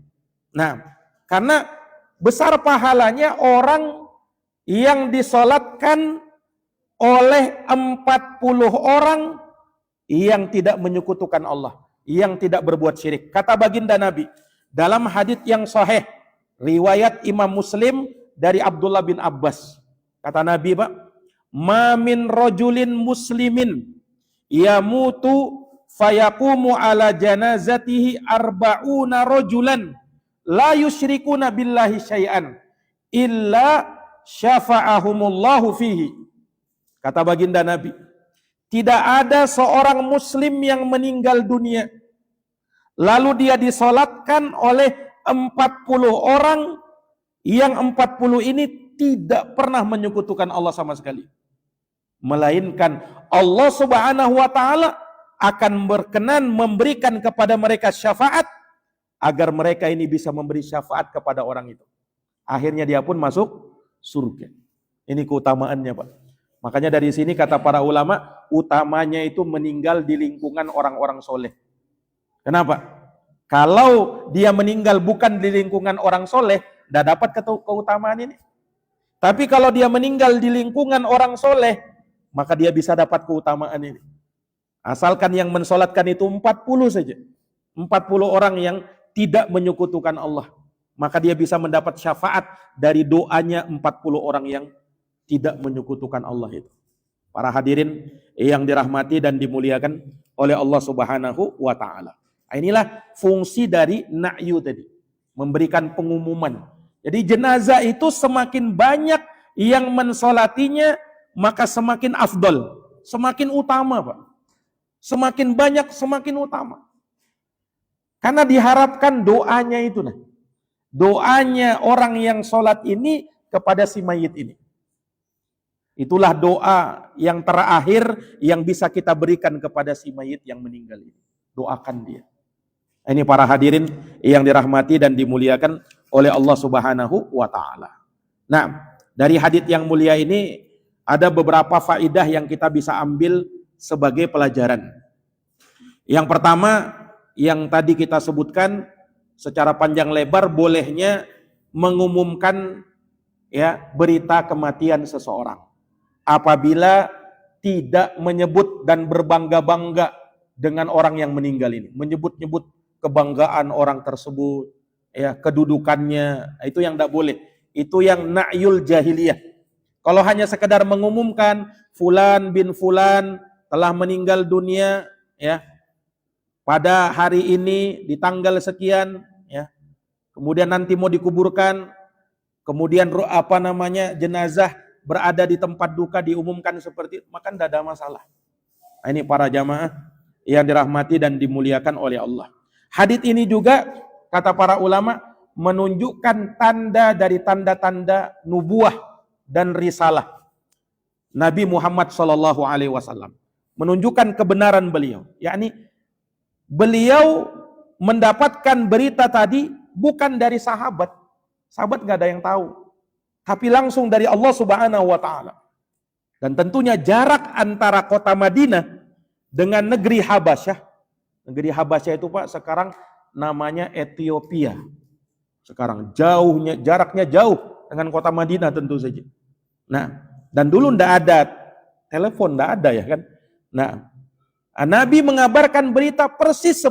[SPEAKER 1] Nah, karena besar pahalanya orang yang disolatkan oleh 40 orang yang tidak menyekutukan Allah, yang tidak berbuat syirik. Kata baginda Nabi dalam hadits yang sahih riwayat Imam Muslim dari Abdullah bin Abbas. Kata Nabi, Pak, "Ma min rajulin muslimin yamutu fayaqumu ala janazatihi arba'una rajulan la yusyrikuna billahi syai'an illa syafa'ahumullahu fihi." Kata baginda Nabi, tidak ada seorang muslim yang meninggal dunia lalu dia disolatkan oleh 40 orang yang 40 ini tidak pernah menyekutukan Allah sama sekali, melainkan Allah Subhanahu wa Ta'ala akan berkenan memberikan kepada mereka syafaat agar mereka ini bisa memberi syafaat kepada orang itu. Akhirnya dia pun masuk surga. Ini keutamaannya, Pak. Makanya dari sini kata para ulama, utamanya itu meninggal di lingkungan orang-orang soleh. Kenapa? Kalau dia meninggal bukan di lingkungan orang soleh, tidak dapat keutamaan ini. Tapi kalau dia meninggal di lingkungan orang soleh, maka dia bisa dapat keutamaan ini. Asalkan yang mensolatkan itu 40 saja. 40 orang yang tidak menyekutukan Allah. Maka dia bisa mendapat syafaat dari doanya 40 orang yang tidak menyekutukan Allah itu. Para hadirin yang dirahmati dan dimuliakan oleh Allah Subhanahu wa Ta'ala. Inilah fungsi dari na'yu tadi, memberikan pengumuman. Jadi jenazah itu semakin banyak yang mensolatinya, maka semakin afdol, semakin utama, Pak. Semakin banyak, semakin utama. Karena diharapkan doanya itu, nah, doanya orang yang sholat ini kepada si mayit ini. Itulah doa yang terakhir yang bisa kita berikan kepada si mayit yang meninggal ini. Doakan dia. Ini para hadirin yang dirahmati dan dimuliakan oleh Allah Subhanahu wa Ta'ala. Nah, dari hadits yang mulia ini ada beberapa faedah yang kita bisa ambil sebagai pelajaran. Yang pertama, yang tadi kita sebutkan secara panjang lebar, bolehnya mengumumkan ya berita kematian seseorang apabila tidak menyebut dan berbangga-bangga dengan orang yang meninggal ini, menyebut-nyebut kebanggaan orang tersebut, ya kedudukannya, itu yang tidak boleh. Itu yang na'yul jahiliyah. Kalau hanya sekedar mengumumkan fulan bin fulan telah meninggal dunia, ya pada hari ini di tanggal sekian, ya kemudian nanti mau dikuburkan, kemudian jenazah berada di tempat duka diumumkan seperti itu, maka tidak ada masalah. Nah, ini para jamaah yang dirahmati dan dimuliakan oleh Allah. Hadits ini juga kata para ulama menunjukkan tanda dari tanda-tanda nubuah dan risalah Nabi Muhammad sallallahu alaihi wasallam. Menunjukkan kebenaran beliau, yakni beliau mendapatkan berita tadi bukan dari sahabat. Sahabat nggak ada yang tahu, tapi langsung dari Allah Subhanahu wa taala. Dan tentunya jarak antara kota Madinah dengan negeri Habasyah. Negeri Habasyah itu Pak sekarang namanya Ethiopia. Sekarang jaraknya jauh dengan kota Madinah tentu saja. Nah, dan dulu ndak ada telepon, ndak ada ya kan. Nah, Nabi mengabarkan berita persis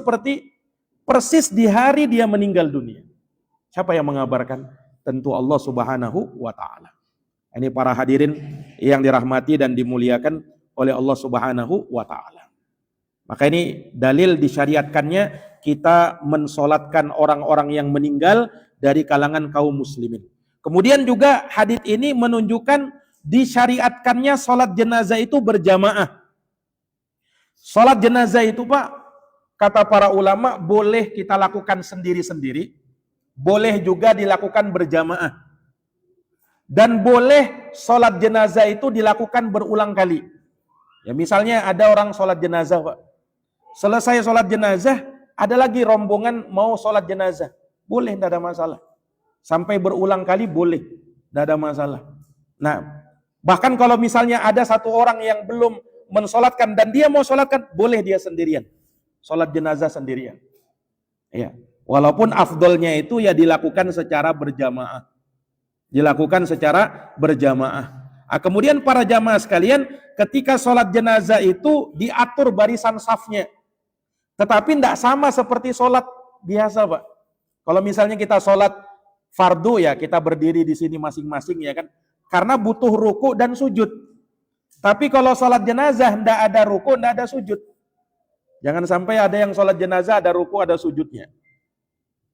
[SPEAKER 1] di hari dia meninggal dunia. Siapa yang mengabarkan? Tentu Allah Subhanahu wa taala. Ini para hadirin yang dirahmati dan dimuliakan oleh Allah Subhanahu wa taala. Maka ini dalil disyariatkannya kita mensolatkan orang-orang yang meninggal dari kalangan kaum muslimin. Kemudian juga hadis ini menunjukkan disyariatkannya solat jenazah itu berjamaah. Solat jenazah itu Pak, kata para ulama boleh kita lakukan sendiri-sendiri, boleh juga dilakukan berjamaah. Dan boleh solat jenazah itu dilakukan berulang kali. Ya misalnya ada orang solat jenazah Pak, selesai solat jenazah, ada lagi rombongan mau solat jenazah. Boleh, tidak ada masalah. Sampai berulang kali boleh, tidak ada masalah. Nah, bahkan kalau misalnya ada satu orang yang belum mensolatkan dan dia mau solatkan, boleh dia sendirian. Solat jenazah sendirian. Ya, walaupun afdolnya itu ya dilakukan secara berjamaah. Dilakukan secara berjamaah. Kemudian para jamaah sekalian, ketika solat jenazah itu diatur barisan safnya. Tetapi tidak sama seperti solat biasa Pak. Kalau misalnya kita solat fardu ya kita berdiri di sini masing-masing ya kan. Karena butuh ruku dan sujud. Tapi kalau sholat jenazah tidak ada ruku, tidak ada sujud. Jangan sampai ada yang sholat jenazah ada ruku, ada sujudnya.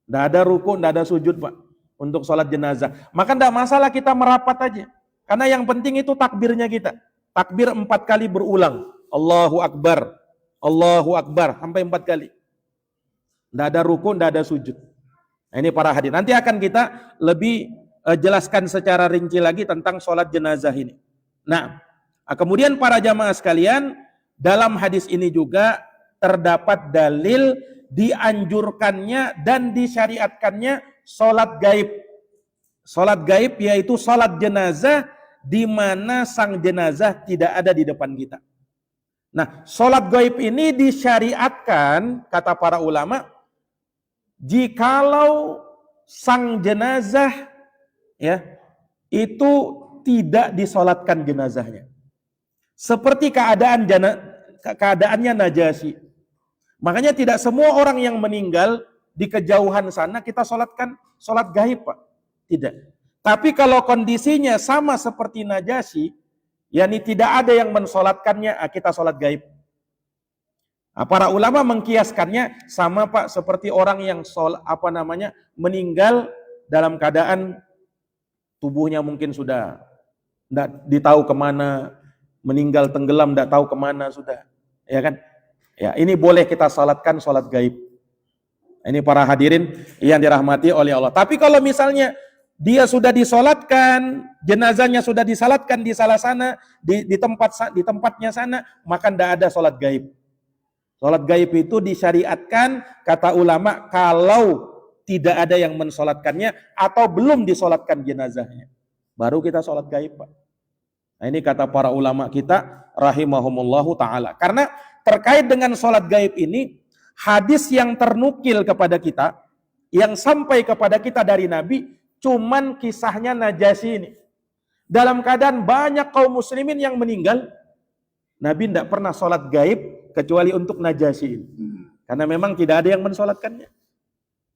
[SPEAKER 1] Tidak ada ruku, tidak ada sujud Pak untuk sholat jenazah. Maka tidak masalah kita merapat aja. Karena yang penting itu takbirnya kita. Takbir 4 kali berulang. Allahu Akbar, Allahu Akbar sampai 4 kali. Tidak ada ruku, tidak ada sujud. Nah, ini para hadirin. Nanti akan kita lebih jelaskan secara rinci lagi tentang sholat jenazah ini. Nah, kemudian para jamaah sekalian, dalam hadis ini juga terdapat dalil dianjurkannya dan disyariatkannya sholat gaib. Sholat gaib yaitu sholat jenazah di mana sang jenazah tidak ada di depan kita. Nah, sholat gaib ini disyariatkan, kata para ulama, jikalau sang jenazah ya itu tidak disolatkan jenazahnya. Seperti keadaannya Najasyi. Makanya tidak semua orang yang meninggal di kejauhan sana kita solatkan solat gaib Pak. Tidak. Tapi kalau kondisinya sama seperti Najasyi, yakni tidak ada yang mensolatkannya, kita solat gaib. Nah, para ulama mengkiaskannya sama Pak seperti orang yang meninggal dalam keadaan tubuhnya mungkin sudah tidak ditahu kemana, meninggal tenggelam tidak tahu kemana sudah, ya kan? Ya, ini boleh kita salatkan salat gaib. Ini para hadirin yang dirahmati oleh Allah. Tapi kalau misalnya dia sudah disolatkan, jenazahnya sudah disalatkan di salah sana, di tempatnya sana, maka tidak ada salat gaib. Salat gaib itu disyariatkan kata ulama kalau tidak ada yang mensolatkannya atau belum disolatkan jenazahnya, baru kita salat gaib Pak. Nah, ini kata para ulama kita rahimahumullahu ta'ala. Karena terkait dengan sholat gaib ini, hadis yang ternukil kepada kita, yang sampai kepada kita dari Nabi, cuman kisahnya Najasyi ini. Dalam keadaan banyak kaum muslimin yang meninggal, Nabi tidak pernah sholat gaib kecuali untuk Najasyi ini. Karena memang tidak ada yang mensolatkannya.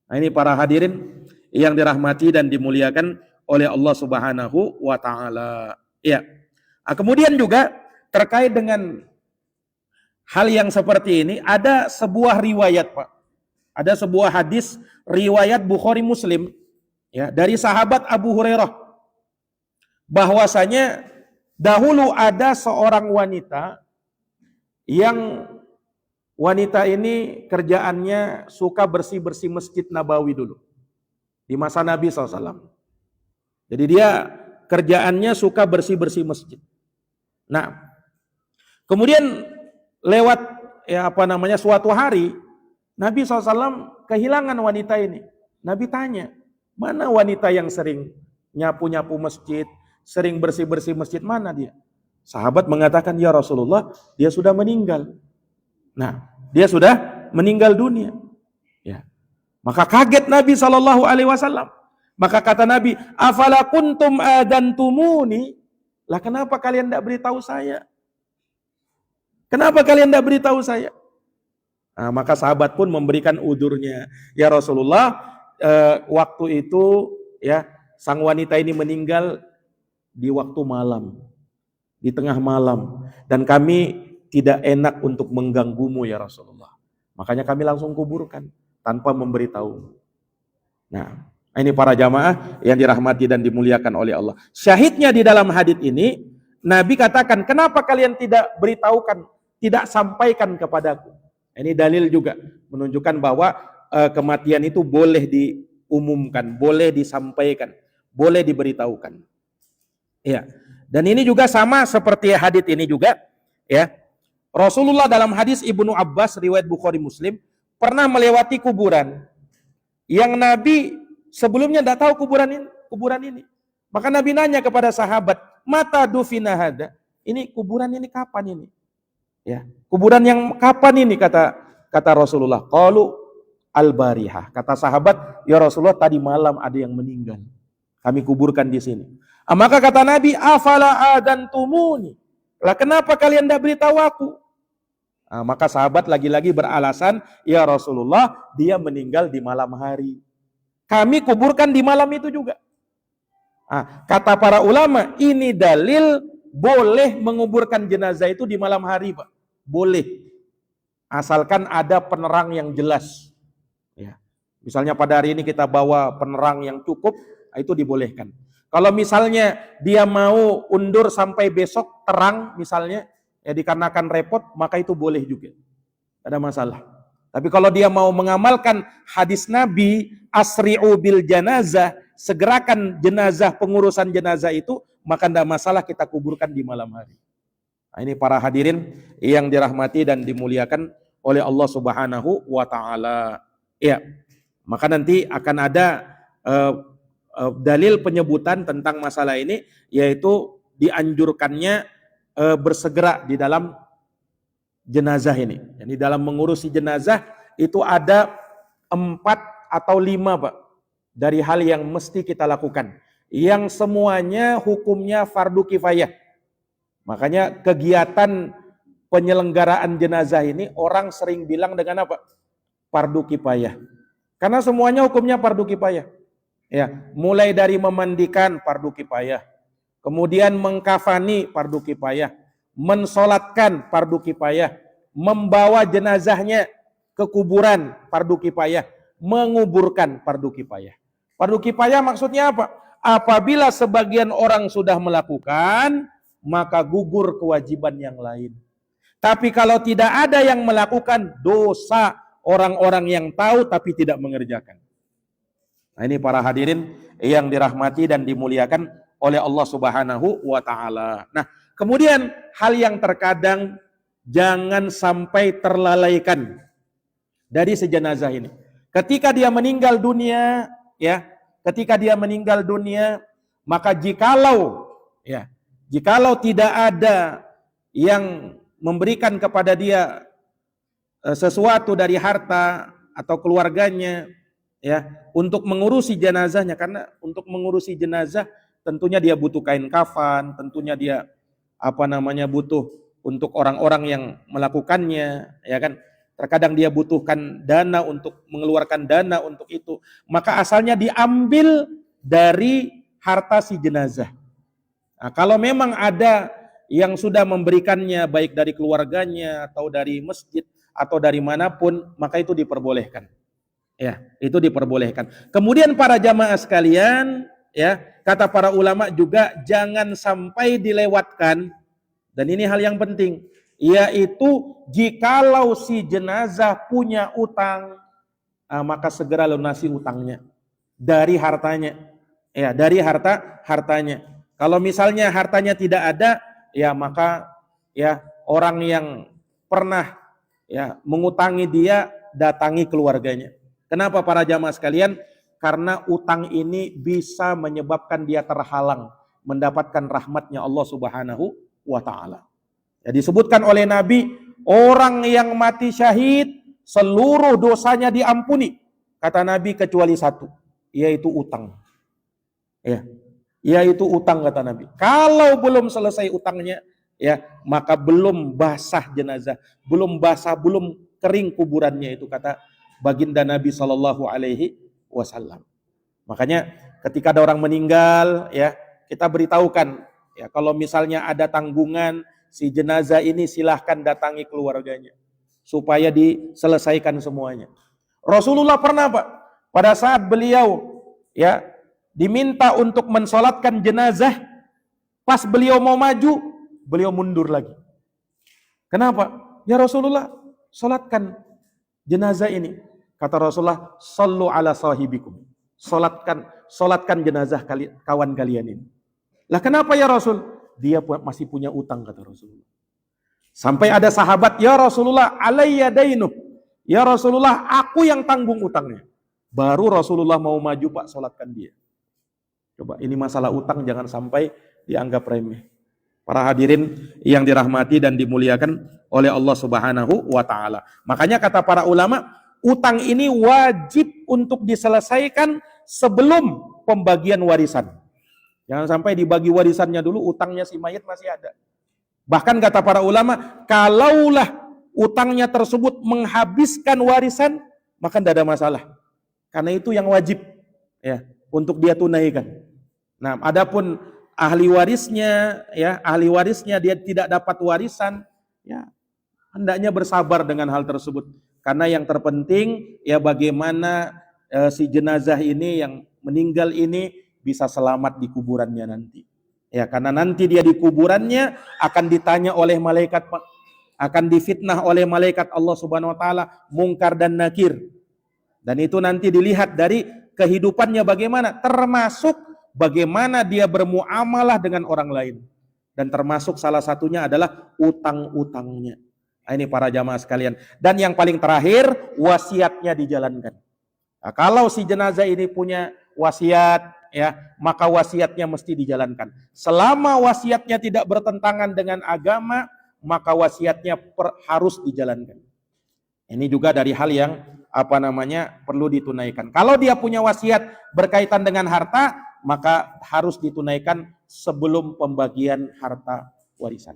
[SPEAKER 1] Nah, ini para hadirin yang dirahmati dan dimuliakan oleh Allah Subhanahu wa ta'ala. Ya. Nah, kemudian juga terkait dengan hal yang seperti ini, ada sebuah riwayat Pak. Ada sebuah hadis riwayat Bukhari Muslim ya, dari sahabat Abu Hurairah. Bahwasanya dahulu ada seorang wanita yang wanita ini kerjaannya suka bersih-bersih Masjid Nabawi dulu. di masa Nabi SAW. Jadi dia kerjaannya suka bersih-bersih masjid. Nah, kemudian lewat suatu hari Nabi SAW kehilangan wanita ini. Nabi tanya, mana wanita yang sering nyapu-nyapu masjid, sering bersih-bersih masjid, mana dia? Sahabat mengatakan, ya Rasulullah, dia sudah meninggal. Nah, dia sudah meninggal dunia. Ya. Maka kaget Nabi SAW. Maka kata Nabi, afala kuntum adantumuni? Lah kenapa kalian tidak beritahu saya? Kenapa kalian tidak beritahu saya? Nah, maka sahabat pun memberikan udurnya. Ya Rasulullah, waktu itu ya sang wanita ini meninggal di waktu malam, di tengah malam, dan kami tidak enak untuk mengganggumu ya Rasulullah. Makanya kami langsung kuburkan tanpa memberitahu. Nah, ini para jamaah yang dirahmati dan dimuliakan oleh Allah. Syahidnya di dalam hadis ini, Nabi katakan, kenapa kalian tidak beritahukan, tidak sampaikan kepadaku? Ini dalil juga menunjukkan bahwa kematian itu boleh diumumkan, boleh disampaikan, boleh diberitahukan. Ya. Dan ini juga sama seperti hadis ini juga, ya. Rasulullah dalam hadis Ibnu Abbas riwayat Bukhari Muslim pernah melewati kuburan yang Nabi sebelumnya tidak tahu kuburan ini. Maka Nabi nanya kepada sahabat, mata dufina hada? Ini kuburan ini kapan ini? Ya, kuburan yang kapan ini kata Rasulullah? Qalu al-barihah. Kata sahabat, ya Rasulullah tadi malam ada yang meninggal. Kami kuburkan di sini. Maka kata Nabi, afala adantumuni? Lah kenapa kalian tidak beritahu aku? Maka sahabat lagi-lagi beralasan, ya Rasulullah dia meninggal di malam hari. Kami kuburkan di malam itu juga. Kata para ulama, ini dalil boleh menguburkan jenazah itu di malam hari, Pak. Boleh. Asalkan ada penerang yang jelas. Ya. Misalnya pada hari ini kita bawa penerang yang cukup, itu dibolehkan. Kalau misalnya dia mau undur sampai besok terang misalnya, ya dikarenakan repot, maka itu boleh juga. Tidak ada masalah. Tapi kalau dia mau mengamalkan hadis Nabi, asri'u bil janazah, segerakan jenazah, pengurusan jenazah itu, maka tidak masalah kita kuburkan di malam hari. Nah, ini para hadirin yang dirahmati dan dimuliakan oleh Allah Subhanahu wa taala. Ya. Maka nanti akan ada dalil penyebutan tentang masalah ini, yaitu dianjurkannya bersegera di dalam jenazah ini. Jadi dalam mengurusi jenazah itu ada 4 atau 5, Pak, dari hal yang mesti kita lakukan, yang semuanya hukumnya fardu kifayah. Makanya kegiatan penyelenggaraan jenazah ini orang sering bilang dengan apa? Fardu kifayah. Karena semuanya hukumnya fardu kifayah. Ya, mulai dari memandikan fardu kifayah, kemudian mengkafani fardu kifayah, mensolatkan fardu kifayah, membawa jenazahnya ke kuburan fardu kifayah, menguburkan fardu kifayah. Fardu kifayah maksudnya apa? Apabila sebagian orang sudah melakukan, maka gugur kewajiban yang lain. Tapi kalau tidak ada yang melakukan, dosa orang-orang yang tahu tapi tidak mengerjakan. Nah, ini para hadirin yang dirahmati dan dimuliakan oleh Allah Subhanahu wa taala. Nah, kemudian hal yang terkadang jangan sampai terlalaikan dari sejenazah ini. Ketika dia meninggal dunia, ya, maka jikalau tidak ada yang memberikan kepada dia sesuatu dari harta atau keluarganya, ya, untuk mengurusi jenazahnya, karena untuk mengurusi jenazah tentunya dia butuh kain kafan, tentunya dia butuh untuk orang-orang yang melakukannya, ya kan. Terkadang dia butuhkan dana untuk mengeluarkan dana untuk itu, maka asalnya diambil dari harta si jenazah. Nah, kalau memang ada yang sudah memberikannya baik dari keluarganya atau dari masjid atau dari manapun, maka itu diperbolehkan. Ya, itu diperbolehkan. Kemudian para jamaah sekalian, ya, kata para ulama juga jangan sampai dilewatkan, dan ini hal yang penting, yaitu jikalau si jenazah punya utang, maka segera lunasi utangnya. dari hartanya. Ya, dari hartanya. Kalau misalnya hartanya tidak ada, ya maka ya orang yang pernah ya mengutangi dia datangi keluarganya. Kenapa para jamaah sekalian? Karena utang ini bisa menyebabkan dia terhalang mendapatkan rahmatnya Allah Subhanahu wa taala. Ya, disebutkan oleh Nabi, orang yang mati syahid seluruh dosanya diampuni. Kata Nabi kecuali satu, yaitu utang. Ya, yaitu utang kata Nabi. Kalau belum selesai utangnya, ya, maka belum basah jenazah, belum basah, belum kering kuburannya, itu kata baginda Nabi Shallallahu Alaihi Wasallam. Makanya ketika ada orang meninggal, ya kita beritahukan, ya kalau misalnya ada tanggungan si jenazah ini, silahkan datangi keluarganya supaya diselesaikan semuanya. Rasulullah pernah Pak, pada saat beliau ya diminta untuk mensolatkan jenazah, pas beliau mau maju, beliau mundur lagi. Kenapa? Ya Rasulullah, solatkan jenazah ini. Kata Rasulullah, sallu ala sahibikum. Solatkan jenazah kawan kalian ini. Lah kenapa ya Rasul? Dia masih punya utang, kata Rasulullah. Sampai ada sahabat, ya Rasulullah, alayya dainu. Ya Rasulullah, aku yang tanggung utangnya. Baru Rasulullah mau maju, Pak, solatkan dia. Coba, ini masalah utang jangan sampai dianggap remeh. Para hadirin yang dirahmati dan dimuliakan oleh Allah Subhanahu wa taala. Makanya kata para ulama, utang ini wajib untuk diselesaikan sebelum pembagian warisan. Jangan sampai dibagi warisannya dulu, utangnya si mayit masih ada. Bahkan kata para ulama, kalaulah utangnya tersebut menghabiskan warisan, maka tidak ada masalah. Karena itu yang wajib ya untuk dia tunaikan. Nah, adapun ahli warisnya dia tidak dapat warisan, ya hendaknya bersabar dengan hal tersebut. Karena yang terpenting ya bagaimana si jenazah ini yang meninggal ini bisa selamat di kuburannya nanti. Ya, karena nanti dia di kuburannya akan ditanya oleh malaikat, akan difitnah oleh malaikat Allah Subhanahu wa taala, Munkar dan Nakir. Dan itu nanti dilihat dari kehidupannya bagaimana, termasuk bagaimana dia bermuamalah dengan orang lain. Dan termasuk salah satunya adalah utang-utangnya. Ini para jamaah sekalian. Dan yang paling terakhir, wasiatnya dijalankan. Nah, kalau si jenazah ini punya wasiat, ya, maka wasiatnya mesti dijalankan. Selama wasiatnya tidak bertentangan dengan agama, maka wasiatnya harus dijalankan. Ini juga dari hal yang perlu ditunaikan. Kalau dia punya wasiat berkaitan dengan harta, maka harus ditunaikan sebelum pembagian harta warisan.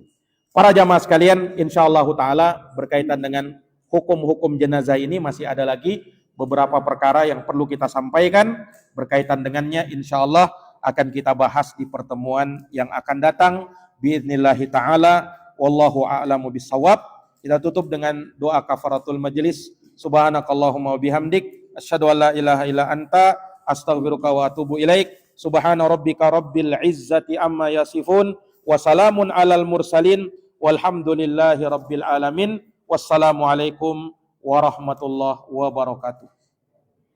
[SPEAKER 1] Para jamaah sekalian, insyaallah taala berkaitan dengan hukum-hukum jenazah ini masih ada lagi beberapa perkara yang perlu kita sampaikan berkaitan dengannya. Insyaallah akan kita bahas di pertemuan yang akan datang biidznillah taala. Wallahu a'lamu bissawab. Kita tutup dengan doa kafaratul majlis. Subhanakallahumma wa bihamdik asyhadu an la ilaha illa anta astaghfiruka wa atubu ilaik. Subhana rabbika rabbil izzati amma yasifun wa salamun alal mursalin walhamdulillahi rabbil alamin. Wassalamualaikum warahmatullahi wabarakatuh.